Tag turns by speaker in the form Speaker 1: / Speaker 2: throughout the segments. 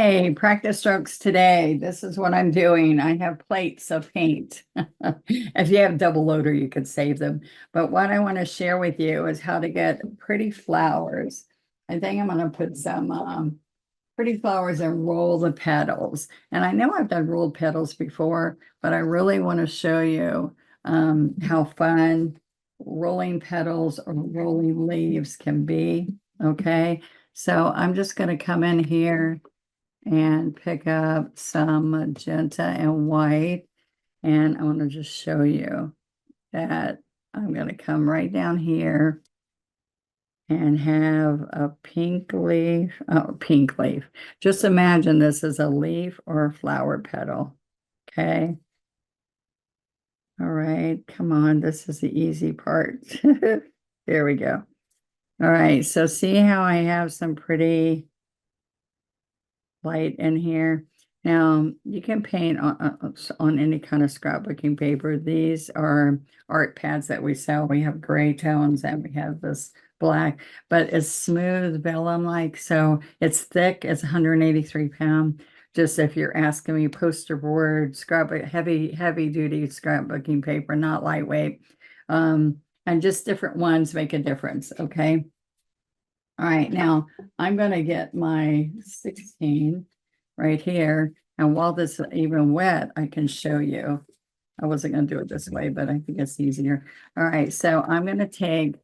Speaker 1: Okay, practice strokes today. This is what I'm doing. I have plates of paint. If you have double loader, you could save them. But what I want to share with you is how to get pretty flowers. I think I'm going to put some pretty flowers and roll the petals. And I know I've done rolled petals before, but I really want to show you how fun rolling petals or rolling leaves can be. Okay, so I'm just going to come in here and pick up some magenta and white. And I want to just show you that I'm going to come right down here and have a pink leaf. Oh, pink leaf. Just imagine this is a leaf or a flower petal. Okay. All right. Come on. This is the easy part. There we go. All right. So see how I have some pretty light in here. Now you can paint on any kind of scrapbooking paper. These are art pads that we sell. We have gray tones and we have this black, but it's smooth vellum-like. So it's thick. It's 183 pound. Just if you're asking me, poster board, scrapbook, heavy duty scrapbooking paper, not lightweight. And just different ones make a difference. Okay. All right, now I'm going to get my 16 right here. And while this is even wet, I can show you. I wasn't going to do it this way, but I think it's easier. All right, so I'm going to take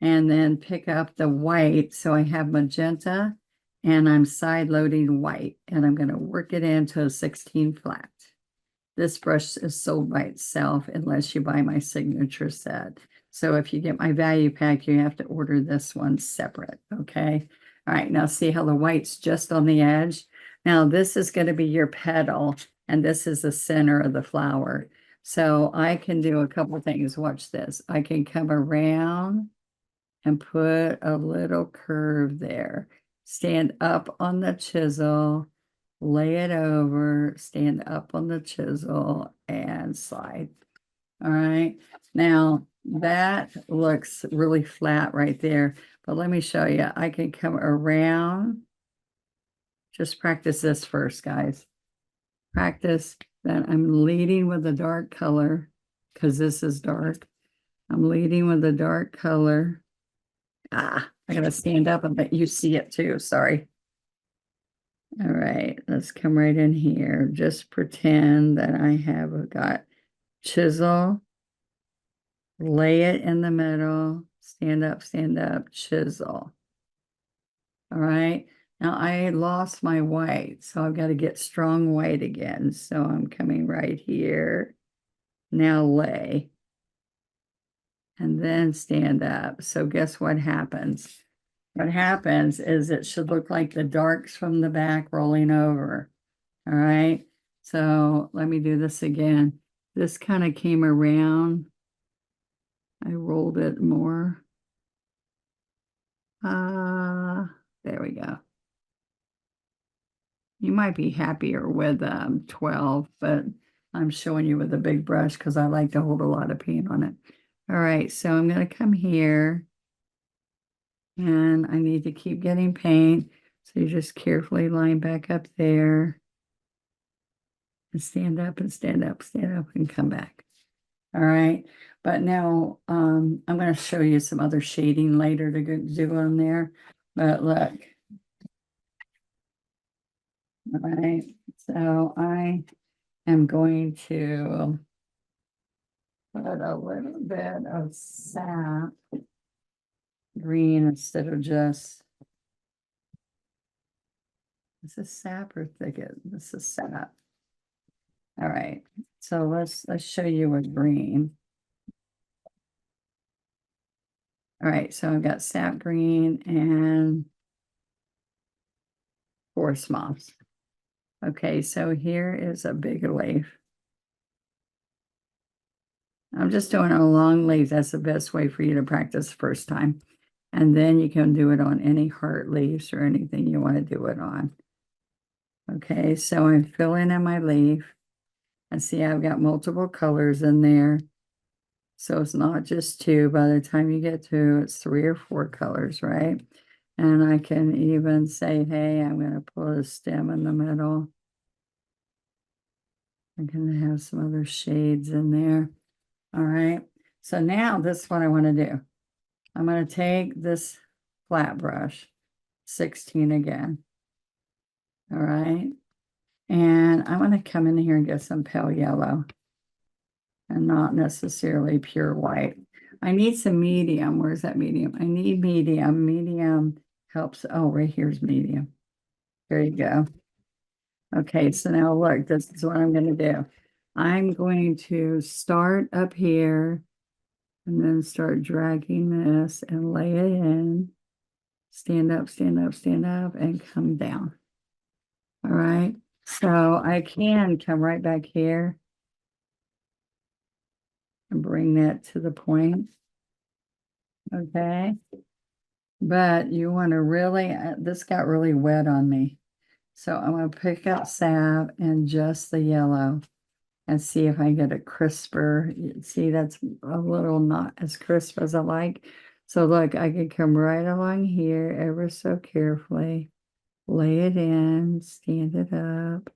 Speaker 1: and then pick up the white. So I have magenta and I'm side loading white and I'm going to work it into a 16 flat. This brush is sold by itself unless you buy my signature set. So if you get my value pack, you have to order this one separate, okay? All right, now see how the white's just on the edge? Now this is going to be your petal, and this is the center of the flower. So I can do a couple things. Watch this. I can come around and put a little curve there. Stand up on the chisel, lay it over, stand up on the chisel, and slide. All right. Now that looks really flat right there, but let me show you. I can come around. Just practice this first, guys. Practice that I'm leading with a dark color because this is dark. I'm leading with a dark color. I gotta stand up and let you see it too. Sorry. All right, let's come right in here. Just pretend that I have got chisel, lay it in the middle, stand up, chisel. All right, now I lost my white, so I've got to get strong white again. So I'm coming right here. Now lay. And then stand up. So guess what happens? What happens is it should look like the darks from the back rolling over. All right. So let me do this again. This kind of came around. I rolled it more. There we go. You might be happier with 12, but I'm showing you with a big brush because I like to hold a lot of paint on it. All right. So I'm going to come here. And I need to keep getting paint. So you just carefully line back up there. And stand up and stand up, and come back. All right. But now I'm going to show you some other shading later to do on there. But look. All right. So I am going to put a little bit of sap green instead of just, this is sap or thicket? This is sap. All right, so let's show you with green. All right, so I've got sap green and forest moss. Okay, so here is a big leaf. I'm just doing a long leaf. That's the best way for you to practice the first time. And then you can do it on any heart leaves or anything you want to do it on. Okay, so I'm filling in my leaf. And see, I've got multiple colors in there. So it's not just two. By the time you get to, it's 3 or 4 colors, right? And I can even say, hey, I'm going to pull a stem in the middle. I'm going to have some other shades in there. All right. So now this is what I want to do. I'm going to take this flat brush, 16 again. All right. And I'm going to come in here and get some pale yellow and not necessarily pure white. I need some medium. Where's that medium? I need medium. Medium helps. Oh, right here's medium. There you go. Okay, so now look, this is what I'm going to do. I'm going to start up here and then start dragging this and lay it in. Stand up, stand up, stand up, and come down. All right, so I can come right back here and bring that to the point. Okay, but you want to really, this got really wet on me. So I'm going to pick up salve and just the yellow and see if I get a crisper. See, that's a little not as crisp as I like. So look, I can come right along here ever so carefully, lay it in, stand it up,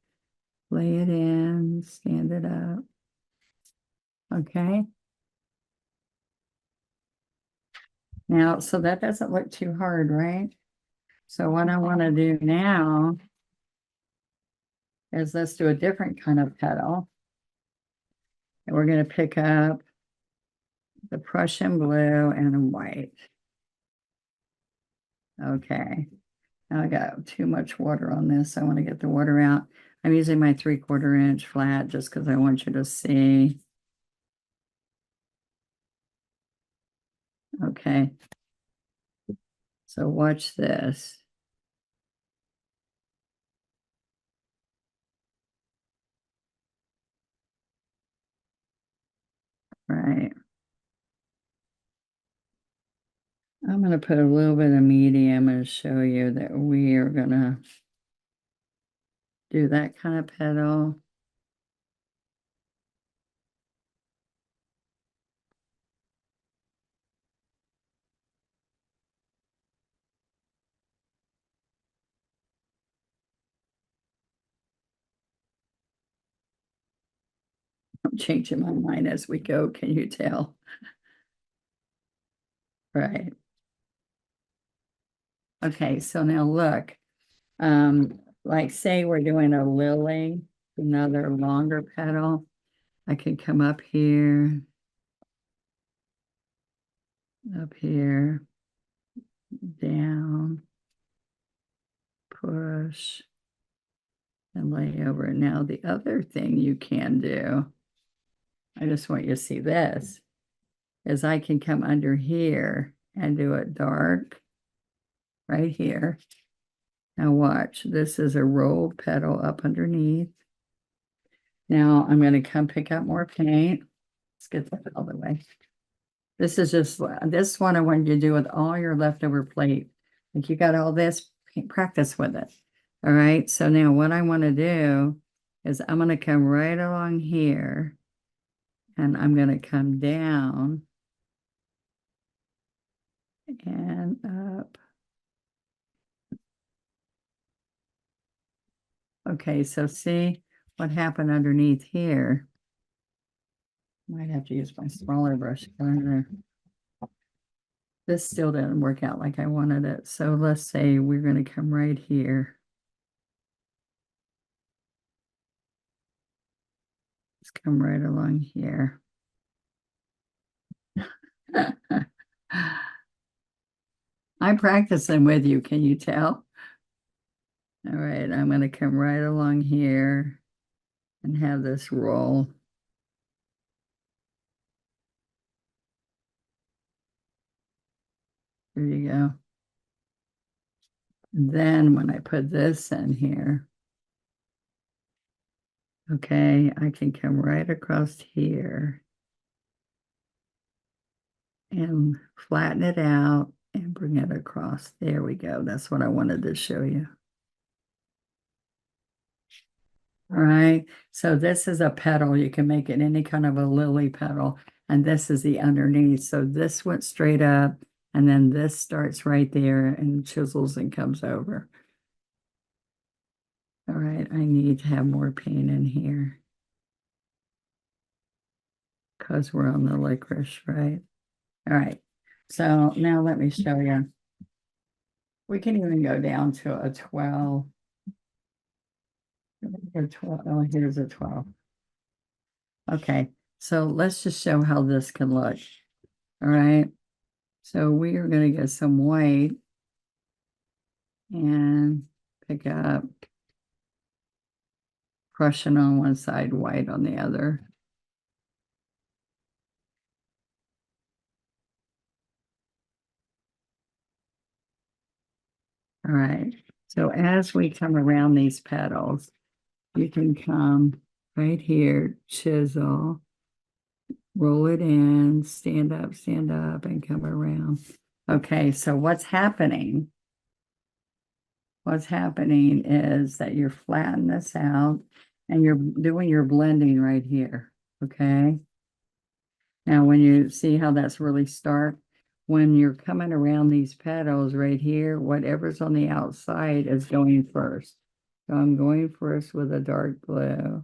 Speaker 1: lay it in, stand it up. Okay. Now, so that doesn't look too hard, right? So what I want to do now is let's do a different kind of petal. And we're going to pick up the Prussian blue and white. Okay. Now I got too much water on this. I want to get the water out. I'm using my 3/4 inch flat just because I want you to see. Okay. So watch this. Right. I'm going to put a little bit of medium and show you that we are going to do that kind of petal. I'm changing my mind as we go. Can you tell? Right. Okay, so now look, like say we're doing a lily, another longer petal. I can come up here, down, push, and lay over. Now the other thing you can do, I just want you to see this, is I can come under here and do it dark right here. Now watch, this is a rolled petal up underneath. Now I'm going to come pick up more paint. Let's get that all the way. This is just, this one I want you to do with all your leftover plate. Like you got all this, practice with it. All right, so now what I want to do is I'm going to come right along here and I'm going to come down and up. Okay, so see what happened underneath here. Might have to use my smaller brush. This still didn't work out like I wanted it. So let's say we're going to come right here. Let's come right along here. I'm practicing with you. Can you tell? All right, I'm going to come right along here and have this roll. There you go. And then when I put this in here, okay, I can come right across here and flatten it out and bring it across. There we go. That's what I wanted to show you. All right, so this is a petal. You can make it any kind of a lily petal, and this is the underneath. So this went straight up, And then this starts right there and chisels and comes over. All right, I need to have more paint in here because we're on the licorice, right? All right, so now let me show you. We can even go down to a 12. A 12. Oh, here's a 12. Okay, so let's just show how this can look. All right, so we are going to get some white and pick up Prussian on one side, white on the other. All right, so as we come around these petals, you can come right here, chisel, roll it in, stand up, and come around. Okay, so what's happening? What's happening is that you're flattening this out and you're doing your blending right here, okay? Now, when you see how that's really stark, when you're coming around these petals right here, whatever's on the outside is going first. So I'm going first with a dark blue,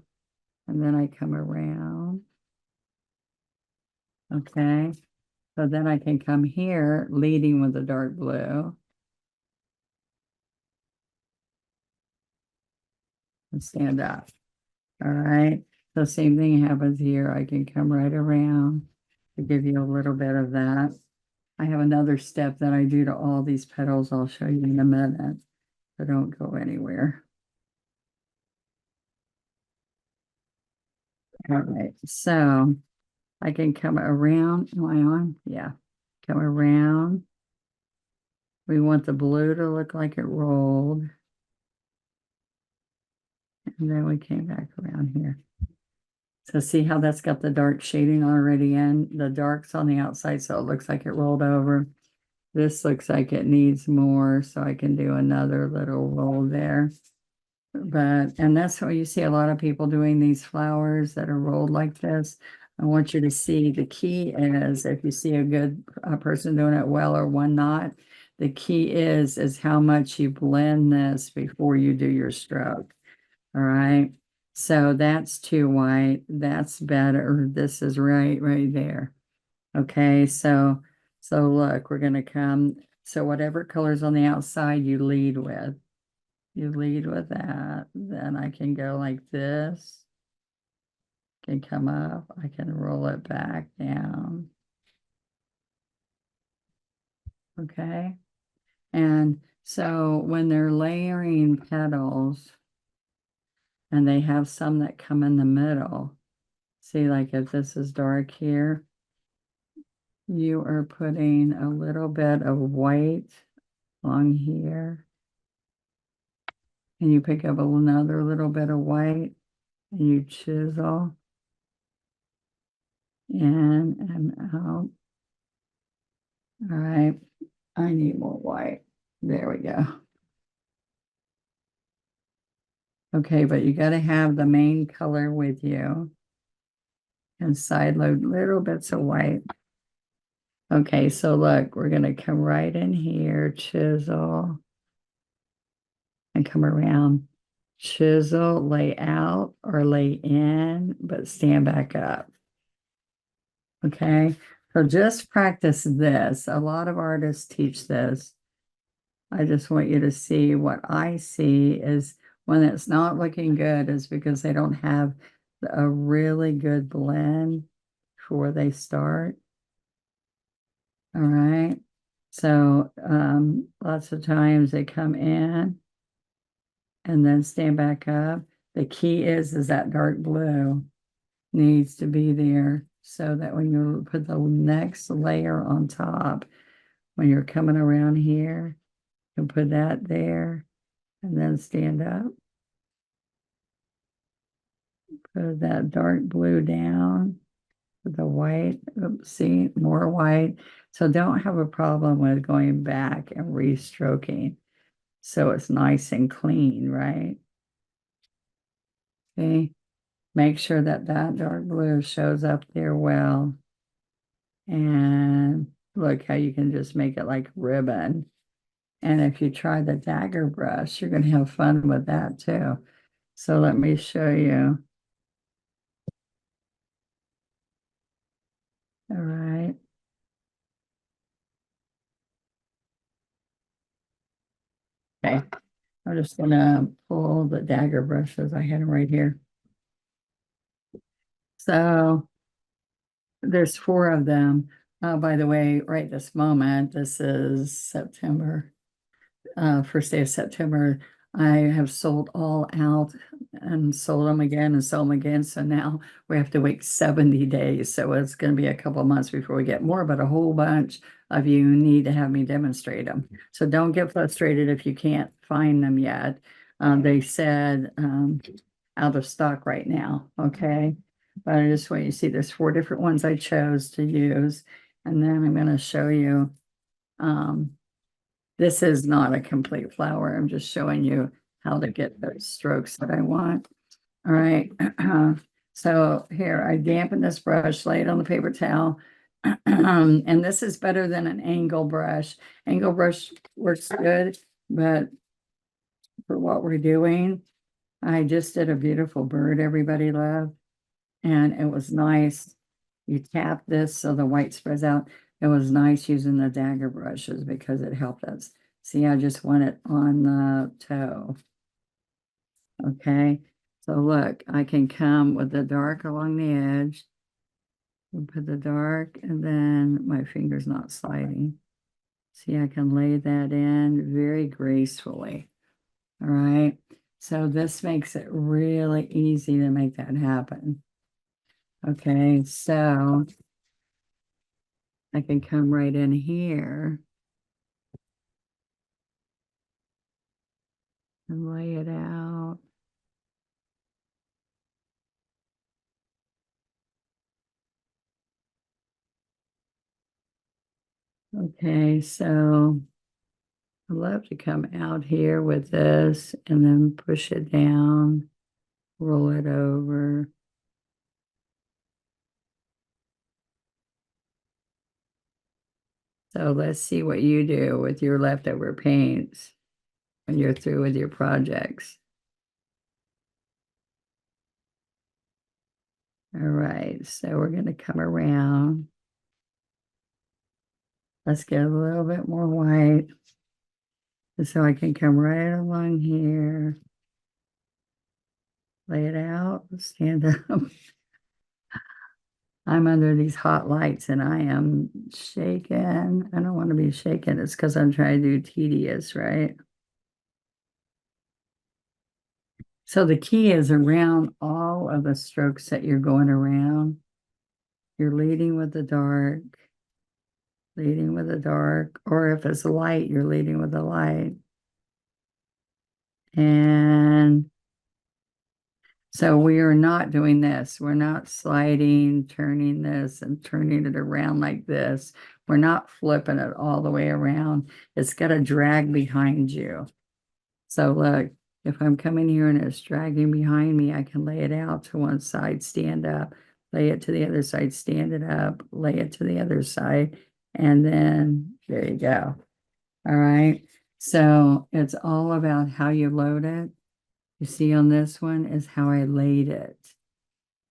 Speaker 1: and then I come around, okay? So then I can come here leading with the dark blue and stand up. All right. So same thing happens here. I can come right around to give you a little bit of that. I have another step that I do to all these petals. I'll show you in a minute. So don't go anywhere. All right. So I can come around. Am I on? Yeah. Come around. We want the blue to look like it rolled. And then we came back around here. So see how that's got the dark shading already in? The dark's on the outside, so it looks like it rolled over. This looks like it needs more, so I can do another little roll there. And that's what you see a lot of people doing these flowers that are rolled like this. I want you to see the key is if you see a good person doing it well or one not, the key is how much you blend this before you do your stroke. All right. So that's too white. That's better. This is right there. Okay. So look, we're going to come. So whatever color's on the outside, you lead with. You lead with that. Then I can go like this. Can come up. I can roll it back down. Okay. And so when they're layering petals and they have some that come in the middle, see, like if this is dark here, you are putting a little bit of white on here. And you pick up another little bit of white and you chisel in and out. All right. I need more white. There we go. Okay, but you got to have the main color with you and side load little bits of white. Okay, so look, we're going to come right in here, chisel, and come around. Chisel, lay out or lay in, but stand back up. Okay, so just practice this. A lot of artists teach this. I just want you to see what I see is when it's not looking good is because they don't have a really good blend before they start. All right. So lots of times they come in and then stand back up. The key is that dark blue needs to be there so that when you put the next layer on top, when you're coming around here, you can put that there and then stand up. Put that dark blue down with the white. Oops, see, more white. So don't have a problem with going back and restroking. So it's nice and clean, right? Okay. Make sure that dark blue shows up there well. And look how you can just make it like ribbon. And if you try the dagger brush, you're going to have fun with that too. So let me show you. All right. Okay. I'm just going to pull the dagger brushes. I had them right here. So there's four of them. By the way, right this moment, this is September. First day of September, I have sold all out and sold them again and sold them again. So now we have to wait 70 days. So it's going to be a couple months before we get more, but a whole bunch of you need to have me demonstrate them. So don't get frustrated if you can't find them yet. They said out of stock right now. Okay. But I just want you to see there's four different ones I chose to use. And then I'm going to show you. This is not a complete flower. I'm just showing you how to get those strokes that I want. All right. So here, I dampen this brush, lay it on the paper towel. And this is better than an angle brush. Angle brush works good, but for what we're doing, I just did a beautiful bird everybody loved. And it was nice. You tap this so the white spreads out. It was nice using the dagger brushes because it helped us. See, I just want it on the toe. Okay, so look, I can come with the dark along the edge. And put the dark, and then my finger's not sliding. See, I can lay that in very gracefully. All right, so this makes it really easy to make that happen. Okay, so I can come right in here and lay it out. Okay, so I love to come out here with this and then push it down, roll it over. So let's see what you do with your leftover paints when you're through with your projects. All right, so we're going to come around. Let's get a little bit more white. So I can come right along here, lay it out, stand up. I'm under these hot lights and I am shaking. I don't want to be shaken. It's because I'm trying to do tedious, right? So the key is around all of the strokes that you're going around. You're leading with the dark, leading with the dark, or if it's light, you're leading with the light. And so we are not doing this. We're not sliding, turning this and turning it around like this. We're not flipping it all the way around. It's got to drag behind you. So look, if I'm coming here and it's dragging behind me, I can lay it out to one side, stand up, lay it to the other side, stand it up, lay it to the other side, and then there you go. All right. So it's all about how you load it. You see on this one is how I laid it.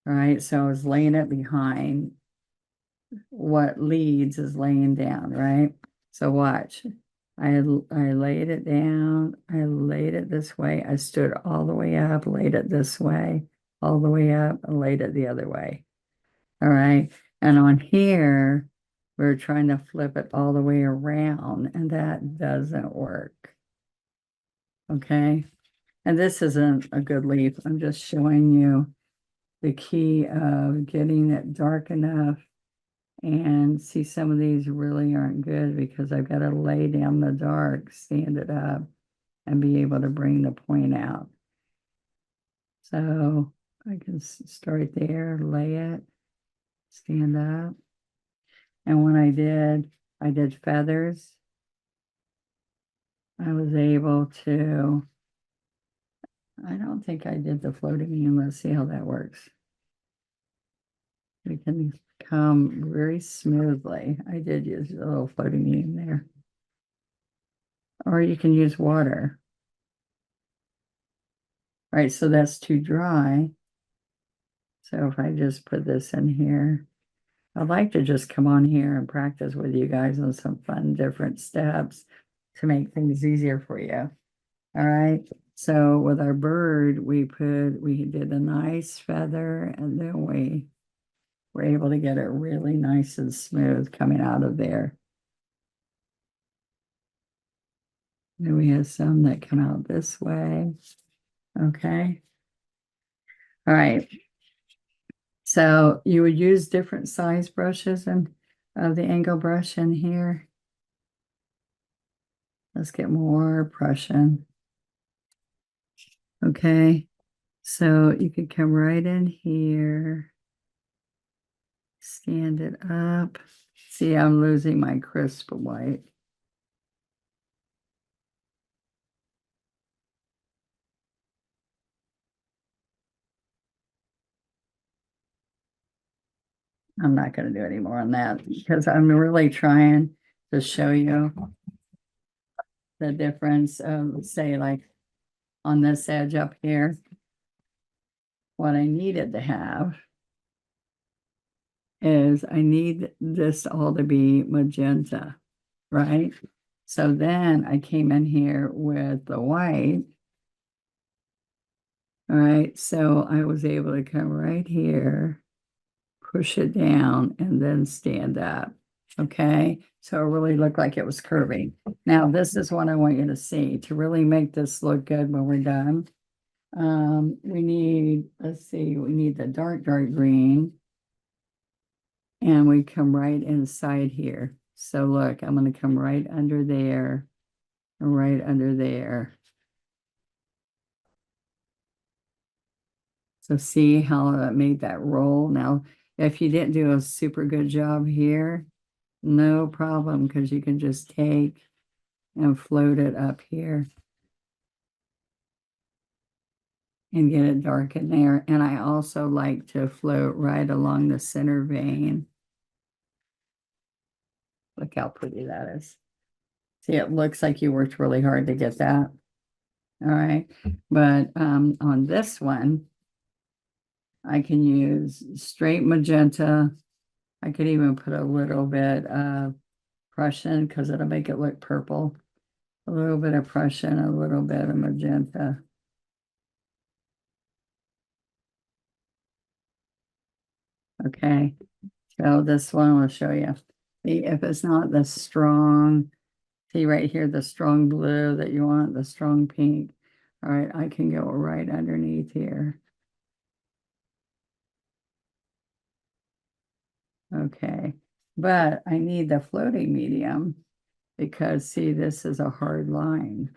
Speaker 1: All right. So I was laying it behind. What leads is laying down, right? So watch. I laid it down. I laid it this way. I stood all the way up, laid it this way, all the way up, and laid it the other way. All right. And on here, we're trying to flip it all the way around, and that doesn't work. Okay. And this isn't a good leaf. I'm just showing you the key of getting it dark enough. And see, some of these really aren't good because I've got to lay down the dark, stand it up, and be able to bring the point out. So I can start there, lay it, stand up. And when I did feathers. I was able to, I don't think I did the floating in. Let's see how that works. we can come very smoothly. I did use a little floating medium there. Or you can use water. All right, so that's too dry. So if I just put this in here, I'd like to just come on here and practice with you guys on some fun different steps to make things easier for you. All right. So with our bird, we did a nice feather, and then we were able to get it really nice and smooth coming out of there. Then we have some that come out this way. Okay. All right. So you would use different size brushes and the angle brush in here. Let's get more Prussian. Okay. So you could come right in here, stand it up. See, I'm losing my crisp white. I'm not going to do any more on that because I'm really trying to show you the difference of, say, like on this edge up here, what I needed to have is I need this all to be magenta, right? So then I came in here with the white. All right, so I was able to come right here, push it down, and then stand up. Okay, so it really looked like it was curving. Now, this is what I want you to see to really make this look good when we're done. We need, let's see, we need the dark green, and we come right inside here. So look, I'm going to come right under there, right under there. So see how it made that roll. Now, if you didn't do a super good job here, no problem, because you can just take and float it up here and get it dark in there. And I also like to float right along the center vein. Look how pretty that is. See, it looks like you worked really hard to get that. All right. But on this one, I can use straight magenta. I could even put a little bit of Prussian because it'll make it look purple. A little bit of Prussian, a little bit of magenta. Okay, so this one will show you. See, if it's not the strong, see right here, the strong blue that you want, the strong pink. All right, I can go right underneath here. Okay, but I need the floating medium because see, this is a hard line.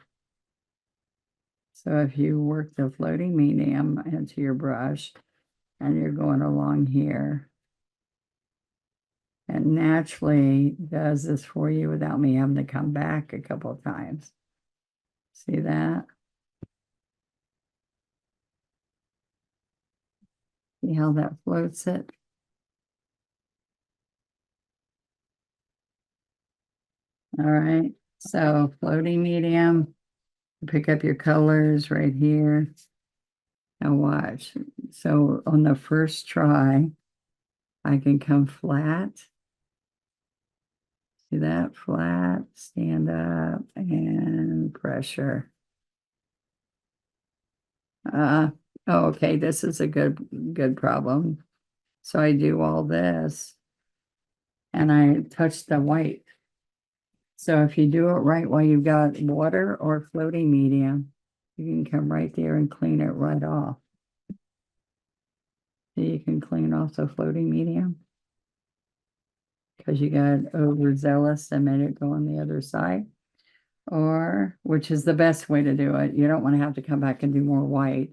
Speaker 1: So if you work the floating medium into your brush and you're going along here, it naturally does this for you without me having to come back a couple of times. See that? See how that floats it? All right, so floating medium, pick up your colors right here. Now watch. So on the first try, I can come flat. See that? Flat, stand up, and pressure. Oh, okay, this is a good problem. So I do all this, and I touch the white. So if you do it right while you've got water or floating medium, you can come right there and clean it right off. So you can clean off the floating medium because you got overzealous and made it go on the other side. Or, which is the best way to do it. You don't want to have to come back and do more white,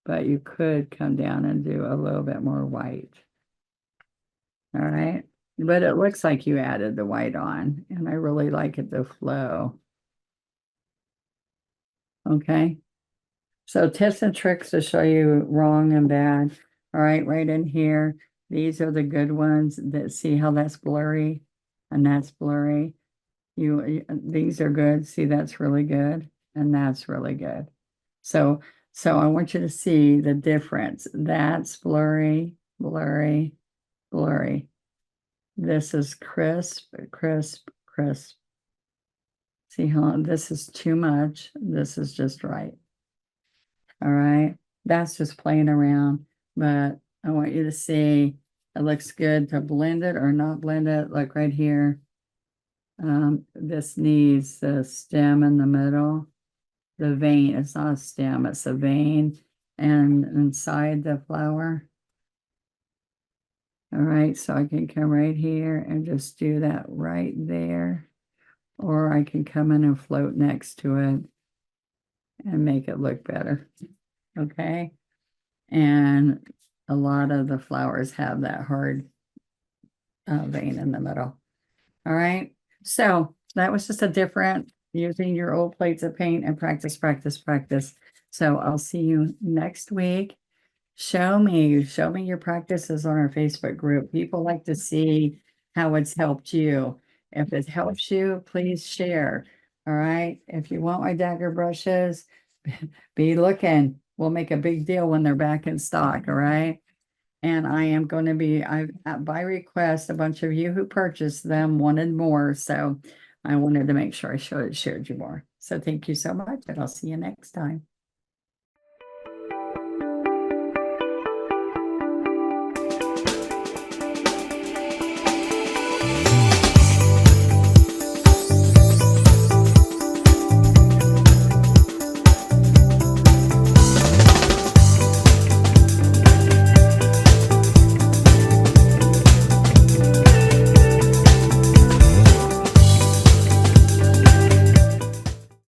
Speaker 1: but you could come down and do a little bit more white. All right. But it looks like you added the white on, and I really like it to flow. Okay. So tips and tricks to show you wrong and bad. All right, right in here. These are the good ones that see how that's blurry and that's blurry. These are good. See, that's really good. And that's really good. So, so I want you to see the difference. That's blurry, blurry, blurry. This is crisp, crisp, crisp. See how this is too much. This is just right. All right. That's just playing around, but I want you to see it looks good to blend it or not blend it. Like right here. This needs the stem in the middle. The vein, it's not a stem, it's a vein and inside the flower. All right, so I can come right here and just do that right there. Or I can come in and float next to it and make it look better. Okay. And a lot of the flowers have that hard vein in the middle. All right. So that was just a different using your old plates of paint and practice, practice, practice. So I'll see you next week. Show me your practices on our Facebook group. People like to see how it's helped you. If it helps you, please share. All right. If you want my dagger brushes, be looking. We'll make a big deal when they're back in stock. All right. And I am going to be, by request, a bunch of you who purchased them wanted more. So I wanted to make sure I shared you more. So thank you so much, and I'll see you next time.